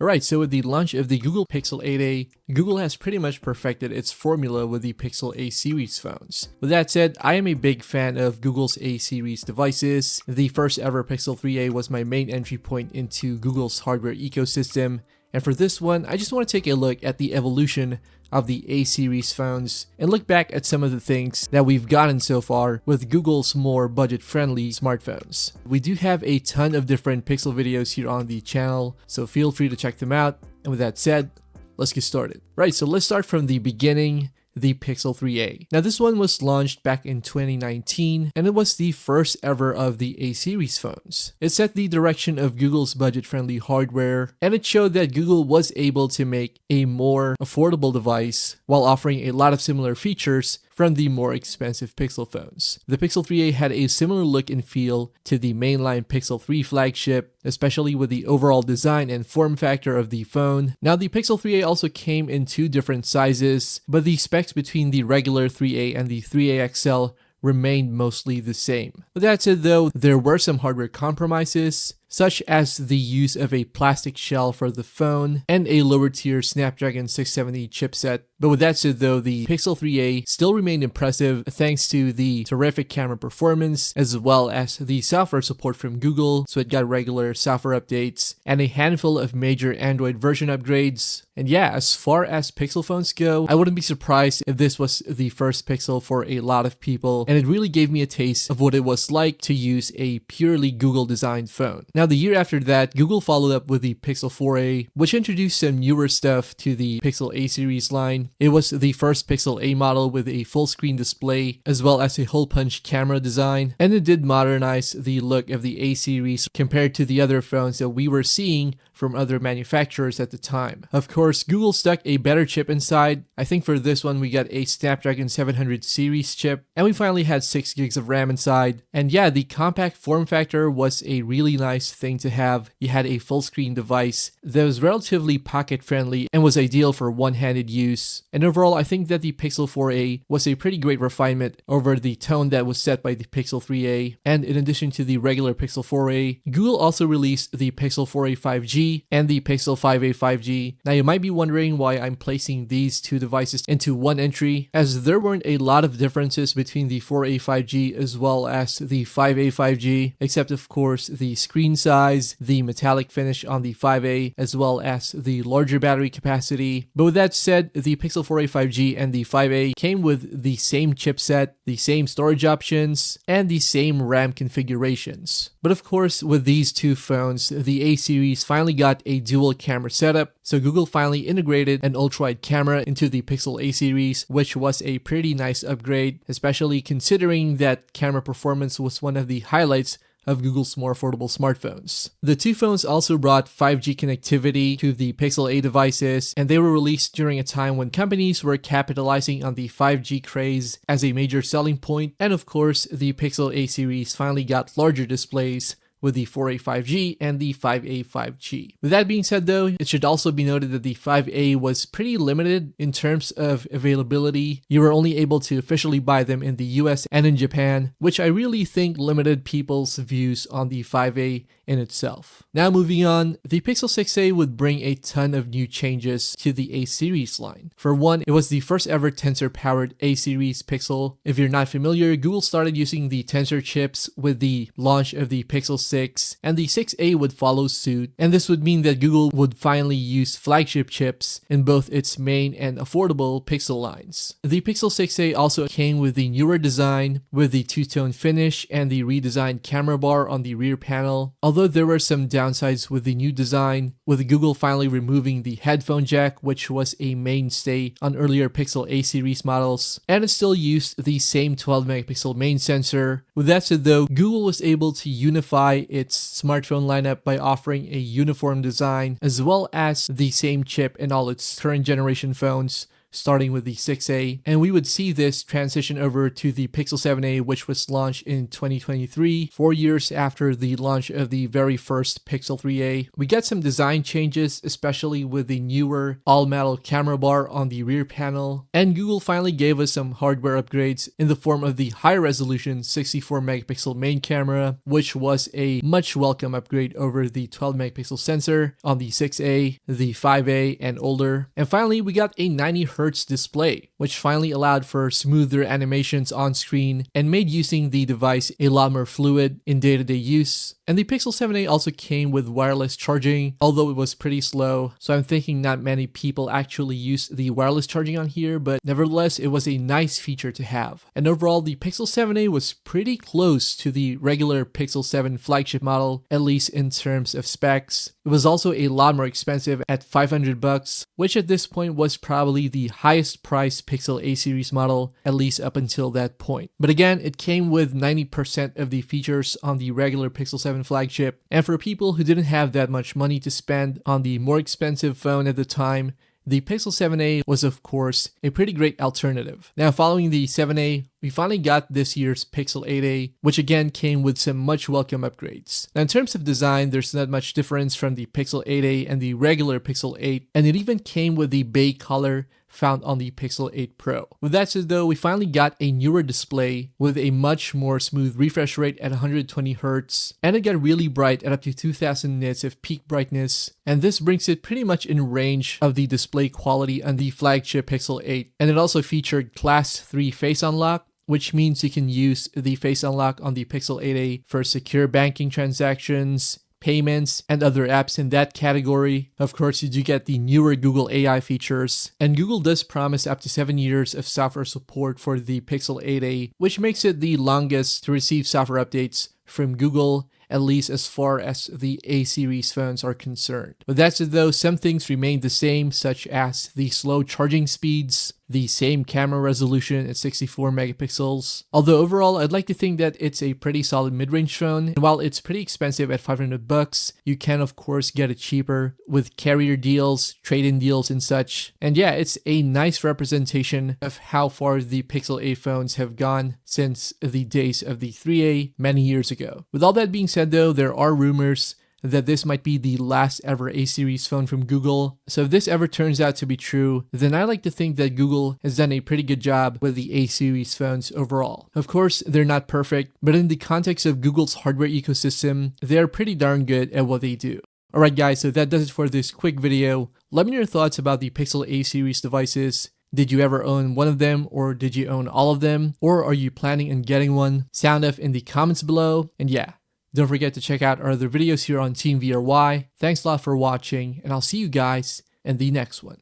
Alright, so with the launch of the Google Pixel 8a, Google has pretty much perfected its formula with the Pixel A series phones. With that said, I am a big fan of Google's A series devices. The first ever Pixel 3a was my main entry point into Google's hardware ecosystem, and for this one, I just want to take a look at the evolution of the A series phones and look back at some of the things that we've gotten so far with Google's more budget-friendly smartphones. We do have a ton of different Pixel videos here on the channel, so feel free to check them out. And with that said, let's get started. Right, so let's start from the beginning. The Pixel 3a. Now this one was launched back in 2019 and it was the first ever of the A series phones. It set the direction of Google's budget-friendly hardware and it showed that Google was able to make a more affordable device while offering a lot of similar features from the more expensive Pixel phones. The Pixel 3a had a similar look and feel to the mainline Pixel 3 flagship, especially with the overall design and form factor of the phone. Now the Pixel 3a also came in two different sizes, but the specs between the regular 3a and the 3a XL remained mostly the same. With that said though, there were some hardware compromises, such as the use of a plastic shell for the phone and a lower tier Snapdragon 670 chipset. But with that said though, the Pixel 3a still remained impressive thanks to the terrific camera performance as well as the software support from Google, so it got regular software updates and a handful of major Android version upgrades. And yeah, as far as Pixel phones go, I wouldn't be surprised if this was the first Pixel for a lot of people, and it really gave me a taste of what it was like to use a purely Google designed phone. Now the year after that, Google followed up with the Pixel 4a, which introduced some newer stuff to the Pixel A series line. It was the first Pixel A model with a full screen display as well as a hole punch camera design, and it did modernize the look of the A series compared to the other phones that we were seeing from other manufacturers at the time. Of course, Google stuck a better chip inside. I think for this one we got a Snapdragon 700 series chip, and we finally had 6 gigs of RAM inside. And yeah, the compact form factor was a really nice thing to have. You had a full screen device that was relatively pocket friendly and was ideal for one-handed use. And overall, I think that the Pixel 4a was a pretty great refinement over the tone that was set by the Pixel 3a. And in addition to the regular Pixel 4a, Google also released the Pixel 4a 5G and the Pixel 5a 5G. Now you might be wondering why I'm placing these two devices into one entry, as there weren't a lot of differences between the 4a 5G as well as the 5a 5G, except of course the screen size, the metallic finish on the 5a, as well as the larger battery capacity. But with that said, the Pixel 4a 5G and the 5a came with the same chipset, the same storage options, and the same RAM configurations. But of course, with these two phones, the A series finally got a dual camera setup, so Google finally integrated an ultra-wide camera into the Pixel A series, which was a pretty nice upgrade, especially considering that camera performance was one of the highlights of Google's more affordable smartphones. The two phones also brought 5G connectivity to the Pixel A devices, and they were released during a time when companies were capitalizing on the 5G craze as a major selling point, and of course, the Pixel A series finally got larger displays with the 4a 5G and the 5a 5G. With that being said though, it should also be noted that the 5a was pretty limited in terms of availability. You were only able to officially buy them in the US and in Japan, which I really think limited people's views on the 5a in itself. Now moving on, the Pixel 6a would bring a ton of new changes to the A series line. For one, it was the first ever Tensor-powered A series Pixel. If you're not familiar, Google started using the Tensor chips with the launch of the Pixel 6, and the 6a would follow suit, and this would mean that Google would finally use flagship chips in both its main and affordable Pixel lines. The Pixel 6a also came with the newer design, with the two-tone finish and the redesigned camera bar on the rear panel. Although there were some downsides with the new design, with Google finally removing the headphone jack, which was a mainstay on earlier Pixel A series models, and it still used the same 12 megapixel main sensor. With that said though, Google was able to unify its smartphone lineup by offering a uniform design as well as the same chip in all its current generation phones. starting with the 6A, and we would see this transition over to the Pixel 7a, which was launched in 2023, 4 years after the launch of the very first Pixel 3a. We get some design changes, especially with the newer all-metal camera bar on the rear panel, and Google finally gave us some hardware upgrades in the form of the high-resolution 64 megapixel main camera, which was a much welcome upgrade over the 12 megapixel sensor on the 6a, the 5a, and older. And finally, we got a 90Hz display, which finally allowed for smoother animations on screen and made using the device a lot more fluid in day-to-day use. And the Pixel 7a also came with wireless charging, although it was pretty slow, so I'm thinking not many people actually use the wireless charging on here, but nevertheless, it was a nice feature to have. And overall, the Pixel 7a was pretty close to the regular Pixel 7 flagship model, at least in terms of specs. It was also a lot more expensive at $500, which at this point was probably the highest priced Pixel A series model, at least up until that point. But again, it came with 90% of the features on the regular Pixel 7 flagship, and for people who didn't have that much money to spend on the more expensive phone at the time, the Pixel 7a was of course a pretty great alternative. Now following the 7a, we finally got this year's Pixel 8a, which again came with some much welcome upgrades. Now in terms of design, there's not much difference from the Pixel 8a and the regular Pixel 8, and it even came with the bay color found on the Pixel 8 Pro. With that said though, we finally got a newer display with a much more smooth refresh rate at 120Hz, and it got really bright at up to 2000 nits of peak brightness, and this brings it pretty much in range of the display quality on the flagship Pixel 8. And it also featured Class 3 Face Unlock, which means you can use the Face Unlock on the Pixel 8a for secure banking transactions, payments, and other apps in that category. Of course, you do get the newer Google AI features, and Google does promise up to 7 years of software support for the Pixel 8a, which makes it the longest to receive software updates from Google, at least as far as the A series phones are concerned. With that said though, some things remain the same, such as the slow charging speeds, the same camera resolution at 64 megapixels. Although overall, I'd like to think that it's a pretty solid mid-range phone, and while it's pretty expensive at $500, you can of course get it cheaper with carrier deals, trade-in deals, and such. And yeah, it's a nice representation of how far the Pixel 8 phones have gone since the days of the 3a many years ago. With all that being said though, there are rumors that this might be the last ever A series phone from Google. So if this ever turns out to be true, then I like to think that Google has done a pretty good job with the A series phones overall. Of course, they're not perfect, but in the context of Google's hardware ecosystem, they're pretty darn good at what they do. Alright guys, so that does it for this quick video. Let me know your thoughts about the Pixel A series devices. Did you ever own one of them, or did you own all of them? Or are you planning on getting one? Sound off in the comments below. And yeah, don't forget to check out our other videos here on Team VRY. Thanks a lot for watching, and I'll see you guys in the next one.